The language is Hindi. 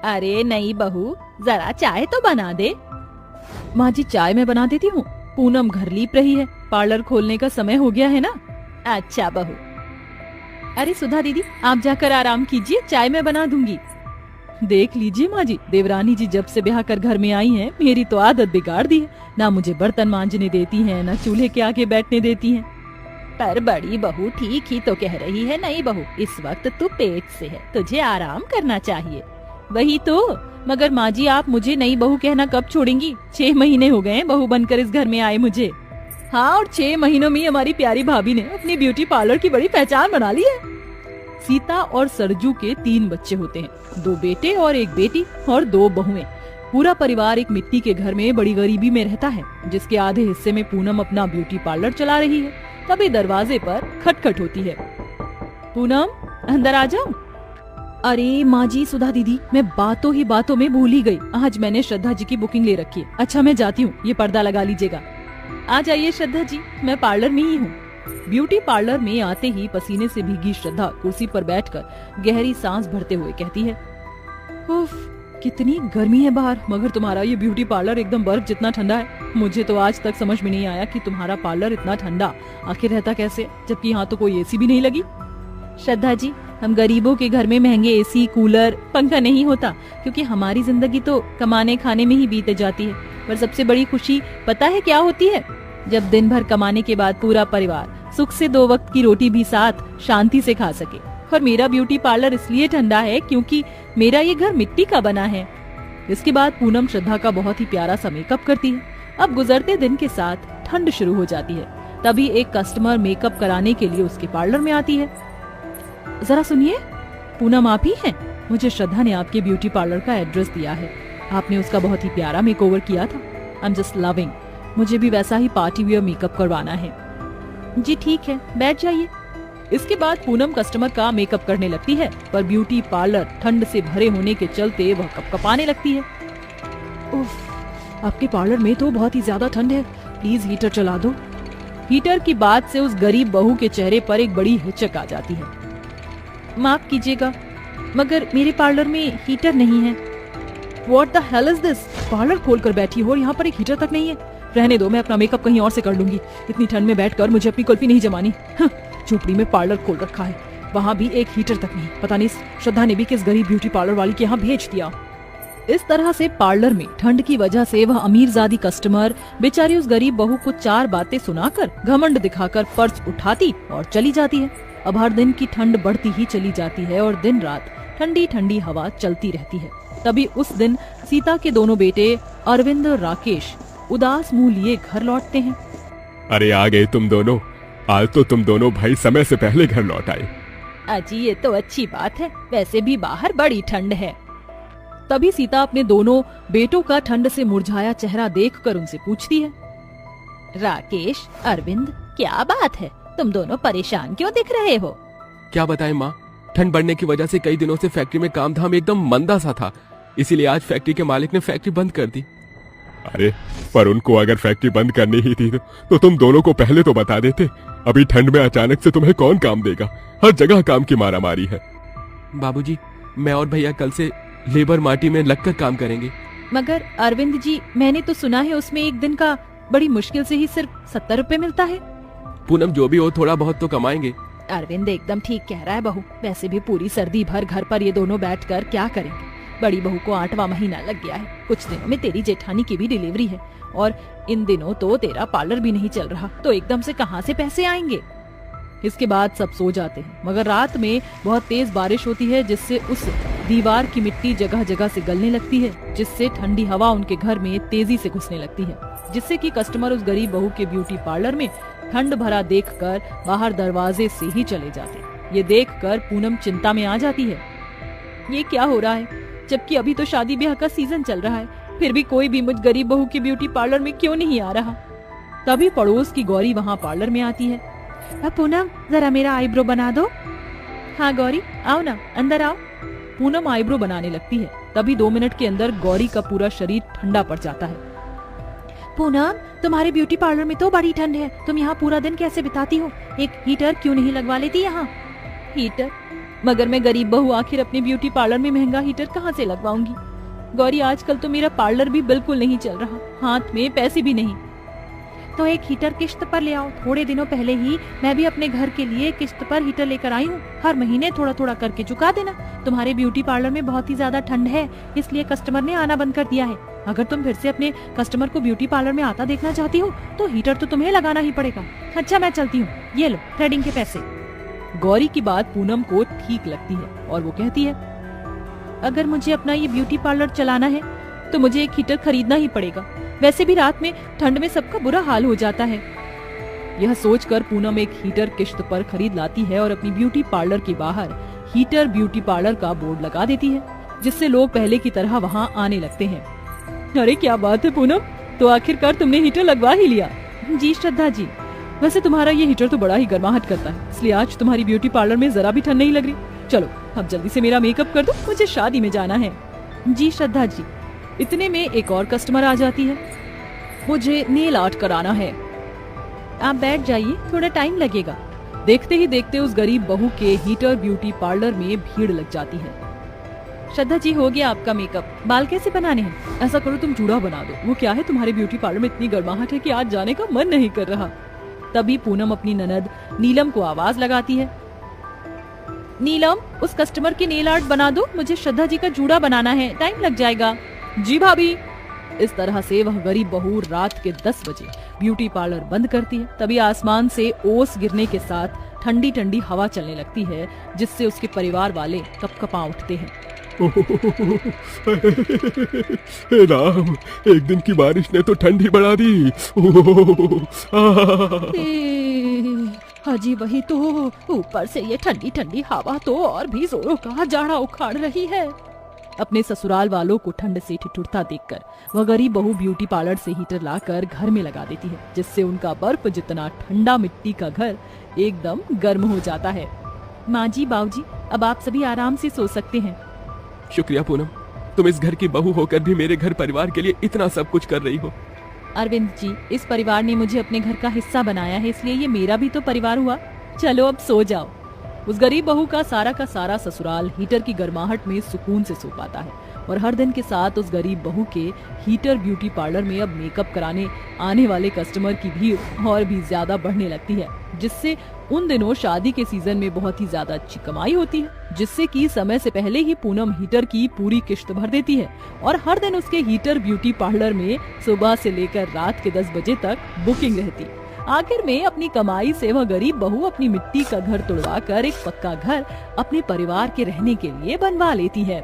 अरे नहीं बहू, जरा चाय तो बना दे। माँ जी चाय मैं बना देती हूँ, पूनम घर लीप रही है, पार्लर खोलने का समय हो गया है ना। अच्छा बहू। अरे सुधा दीदी आप जाकर आराम कीजिए, चाय मैं बना दूंगी। देख लीजिए माँ जी, देवरानी जी जब से ब्याह कर घर में आई हैं, मेरी तो आदत बिगाड़ दी है। ना मुझे बर्तन मांजने देती हैं, ना चूल्हे के आगे बैठने देती हैं। पर बड़ी बहू ठीक ही तो कह रही है। नहीं बहू, इस वक्त तू पेट से है, तुझे आराम करना चाहिए। वही तो, मगर माँ जी आप मुझे नई बहू कहना कब छोड़ेंगी? 6 महीने हो गए हैं बहू बनकर इस घर में आए मुझे। हाँ, और 6 महीनों में हमारी प्यारी भाभी ने अपनी ब्यूटी पार्लर की बड़ी पहचान बना ली है। सीता और सरजू के 3 बच्चे होते हैं, 2 बेटे और 1 बेटी और 2 बहुएं। पूरा परिवार एक मिट्टी के घर में बड़ी गरीबी में रहता है, जिसके आधे हिस्से में पूनम अपना ब्यूटी पार्लर चला रही है। तभी दरवाजे पर खटखट होती है। पूनम अंदर आ जाओ। अरे माँ जी, सुधा दीदी मैं बातों ही बातों में भूल ही गई, आज मैंने श्रद्धा जी की बुकिंग ले रखी है। अच्छा मैं जाती हूँ, ये पर्दा लगा लीजिएगा। आ जाइए श्रद्धा जी, मैं पार्लर में ही हूँ। ब्यूटी पार्लर में आते ही पसीने से भीगी श्रद्धा कुर्सी पर बैठकर गहरी सांस भरते हुए कहती है, उफ, कितनी गर्मी है बाहर, मगर तुम्हारा ये ब्यूटी पार्लर एकदम बर्फ जितना ठंडा है। मुझे तो आज तक समझ में नहीं आया कि तुम्हारा पार्लर इतना ठंडा आखिर रहता कैसे, जबकि यहाँ तो कोई एसी भी नहीं लगी। श्रद्धा जी, हम गरीबों के घर में महंगे एसी, कूलर, पंखा नहीं होता, क्योंकि हमारी जिंदगी तो कमाने खाने में ही बीत जाती है। पर सबसे बड़ी खुशी पता है क्या होती है? जब दिन भर कमाने के बाद पूरा परिवार सुख से 2 वक्त की रोटी भी साथ शांति से खा सके। और मेरा ब्यूटी पार्लर इसलिए ठंडा है क्योंकि मेरा ये घर मिट्टी का बना है। इसके बाद पूनम श्रद्धा का बहुत ही प्यारा सा मेकअप करती है। अब गुजरते दिन के साथ ठंड शुरू हो जाती है। तभी एक कस्टमर मेकअप कराने के लिए उसके पार्लर में आती है। जरा सुनिए, पूनम आप ही हैं? मुझे श्रद्धा ने आपके ब्यूटी पार्लर का एड्रेस दिया है। आपने उसका बहुत ही प्यारा मेकओवर किया था। I am just loving. मुझे भी वैसा ही पार्टी वियर मेकअप करवाना है। जी ठीक है, बैठ जाइए। इसके बाद पूनम कस्टमर का मेकअप करने लगती है, पर ब्यूटी पार्लर ठंड से भरे होने के चलते वह कपकपाने लगती है। उफ, आपके पार्लर में तो बहुत ही ज्यादा ठंड है, प्लीज हीटर चला दो। हीटर की बात से उस गरीब बहू के चेहरे पर एक बड़ी हिचक आ जाती है। माफ कीजिएगा, मगर मेरे पार्लर में हीटर नहीं है। What the hell is this? Parlour खोल कर बैठी हो और यहाँ पर एक हीटर तक नहीं है। रहने दो, मैं अपना मेकअप कहीं और से कर लूंगी। इतनी ठंड में बैठकर मुझे अपनी कुल्फी नहीं जमानी। झोपड़ी में पार्लर खोल रखा है, वहाँ भी एक हीटर तक नहीं। पता नहीं श्रद्धा ने भी किस गरीब ब्यूटी पार्लर वाली के यहाँ भेज दिया। इस तरह से पार्लर में ठंड की वजह से वह अमीरजादी कस्टमर बेचारी उस गरीब बहू को 4 बातें सुनाकर घमंड दिखाकर पर्स उठाती और चली जाती है। अब हर दिन की ठंड बढ़ती ही चली जाती है और दिन रात ठंडी ठंडी हवा चलती रहती है। तभी उस दिन सीता के दोनों बेटे अरविंद और राकेश उदास मुंह लिए घर लौटते हैं। अरे आ गए तुम दोनों, आज तो तुम दोनों भाई समय से पहले घर लौट आए। अजी ये तो अच्छी बात है, वैसे भी बाहर बड़ी ठंड है। तभी सीता अपने दोनों बेटों का ठंड से मुरझाया चेहरा देखकर उनसे पूछती है, राकेश, अरविंद, क्या बात है, तुम दोनों परेशान क्यों दिख रहे हो? क्या बताएं माँ, ठंड बढ़ने की वजह से कई दिनों से फैक्ट्री में काम धाम एकदम मंदा सा था, इसीलिए आज फैक्ट्री के मालिक ने फैक्ट्री बंद कर दी। अरे पर उनको अगर फैक्ट्री बंद करनी ही थी तो तुम दोनों को पहले तो बता देते। अभी ठंड में अचानक से तुम्हें कौन काम देगा, हर जगह काम की मारामारी है। बाबूजी, मैं और भैया कल से लेबर माटी में लगकर काम करेंगे। मगर अरविंद जी, मैंने तो सुना है उसमें एक दिन का बड़ी मुश्किल से ही सिर्फ 70 रुपए मिलता है। पूनम, जो भी हो थोड़ा बहुत तो कमाएंगे। अरविंद एकदम ठीक कह रहा है बहू, वैसे भी पूरी सर्दी भर घर पर ये दोनों बैठकर क्या करेंगे। बड़ी बहू को 8वां महीना लग गया है, कुछ दिनों में तेरी जेठानी की भी डिलीवरी है और इन दिनों तो तेरा पार्लर भी नहीं चल रहा, तो एकदम से कहां से पैसे आएंगे। इसके बाद सब सो जाते हैं, मगर रात में बहुत तेज बारिश होती है, जिससे उस दीवार की मिट्टी जगह जगह से गलने लगती है, जिससे ठंडी हवा उनके घर में तेजी से घुसने लगती है, जिससे कि कस्टमर उस गरीब बहू के ब्यूटी पार्लर में ठंड भरा देखकर बाहर दरवाजे से ही चले जाते। ये देखकर पूनम चिंता में आ जाती है। ये क्या हो रहा है, जबकि अभी तो शादी ब्याह का सीजन चल रहा है, फिर भी कोई भी मुझ गरीब बहू के ब्यूटी पार्लर में क्यों नहीं आ रहा। तभी पड़ोस की गौरी वहाँ पार्लर में आती है। पूनम, जरा मेरा आईब्रो बना दो। हाँ गौरी, आओ ना, अंदर आओ। पूनम आईब्रो बनाने लगती है। तभी 2 मिनट के अंदर गौरी का पूरा शरीर ठंडा पड़ जाता है। पूनम, तुम्हारे ब्यूटी पार्लर में तो बड़ी ठंड है, तुम यहाँ पूरा दिन कैसे बिताती हो? एक हीटर क्यों नहीं लगवा लेती यहाँ? हीटर? मगर मैं गरीब बहू आखिर अपने ब्यूटी पार्लर में महंगा हीटर कहाँ से लगवाऊंगी? गौरी, आजकल तो मेरा पार्लर भी बिल्कुल नहीं चल रहा, हाथ में पैसे भी नहीं। तो एक हीटर किश्त पर ले आओ। थोड़े दिनों पहले ही मैं भी अपने घर के लिए किश्त पर हीटर लेकर आई हूँ। हर महीने थोड़ा थोड़ा करके चुका देना। तुम्हारे ब्यूटी पार्लर में बहुत ही ज्यादा ठंड है, इसलिए कस्टमर ने आना बंद कर दिया है। अगर तुम फिर से अपने कस्टमर को ब्यूटी पार्लर में आता देखना चाहती हो तो हीटर तो तुम्हें लगाना ही पड़ेगा। अच्छा, मैं चलती हूँ, ये लो थ्रेडिंग के पैसे। गौरी की बात पूनम को ठीक लगती है और वो कहती है, अगर मुझे अपना ये ब्यूटी पार्लर चलाना है तो मुझे एक हीटर खरीदना ही पड़ेगा। वैसे भी रात में ठंड में सबका बुरा हाल हो जाता है। यह सोचकर पूनम एक हीटर किश्त पर खरीद लाती है और अपनी ब्यूटी पार्लर के बाहर हीटर ब्यूटी पार्लर का बोर्ड लगा देती है, जिससे लोग पहले की तरह वहां आने लगते हैं। अरे क्या बात है पूनम, तो आखिरकार तुमने हीटर लगवा ही लिया। जी श्रद्धा जी, वैसे तुम्हारा ये हीटर तो बड़ा ही गर्माहट करता है, इसलिए आज तुम्हारी ब्यूटी पार्लर में जरा भी ठंड नहीं लग रही। चलो अब जल्दी से मेरा मेकअप कर दो, मुझे शादी में जाना है। जी श्रद्धा जी। इतने में एक और कस्टमर आ जाती है। मुझे नेल आर्ट कराना है। आप बैठ जाइए, थोड़ा टाइम लगेगा। देखते ही देखते उस गरीब बहू के हीटर ब्यूटी पार्लर में भीड़ लग जाती है। श्रद्धा जी, हो गया आपका मेकअप। बाल कैसे बनाने हैं? ऐसा करो तुम जूड़ा बना दो। वो क्या है, तुम्हारे ब्यूटी पार्लर में इतनी गर्माहट है कि आज जाने का मन नहीं कर रहा। तभी पूनम अपनी ननद नीलम को आवाज लगाती है, नीलम, उस कस्टमर की नेल आर्ट बना दो, मुझे श्रद्धा जी का जूड़ा बनाना है, टाइम लग जाएगा। जी भाभी। इस तरह से वह गरीब बहू रात के 10 बजे ब्यूटी पार्लर बंद करती है। तभी आसमान से ओस गिरने के साथ ठंडी ठंडी हवा चलने लगती है, जिससे उसके परिवार वाले कपकपा उठते हैं। हे राम, एक दिन की बारिश ने तो ठंडी बढ़ा दी। हाजी, वही तो, ऊपर से ये ठंडी ठंडी हवा तो और भी जोरों का जाड़ा उखाड़ रही है। अपने ससुराल वालों को ठंड से ठिठुरता देखकर वह गरीब बहू ब्यूटी पार्लर से हीटर लाकर घर में लगा देती है, जिससे उनका बर्फ जितना ठंडा मिट्टी का घर एकदम गर्म हो जाता है। माँ जी, बाबूजी, अब आप सभी आराम से सो सकते हैं। शुक्रिया पूनम, तुम इस घर की बहू होकर भी मेरे घर परिवार के लिए इतना सब कुछ कर रही हो। अरविंद जी, इस परिवार ने मुझे अपने घर का हिस्सा बनाया है, इसलिए ये मेरा भी तो परिवार हुआ। चलो अब सो जाओ। उस गरीब बहू का सारा ससुराल हीटर की गर्माहट में सुकून से सो पाता है और हर दिन के साथ उस गरीब बहू के हीटर ब्यूटी पार्लर में अब मेकअप कराने आने वाले कस्टमर की भीड़ और भी ज्यादा बढ़ने लगती है, जिससे उन दिनों शादी के सीजन में बहुत ही ज्यादा अच्छी कमाई होती है, जिससे कि समय से पहले ही पूनम हीटर की पूरी किश्त भर देती है और हर दिन उसके हीटर ब्यूटी पार्लर में सुबह से लेकर रात के 10 बजे तक बुकिंग रहती। आखिर में अपनी कमाई से वह गरीब बहू अपनी मिट्टी का घर तुड़वा कर एक पक्का घर अपने परिवार के रहने के लिए बनवा लेती है।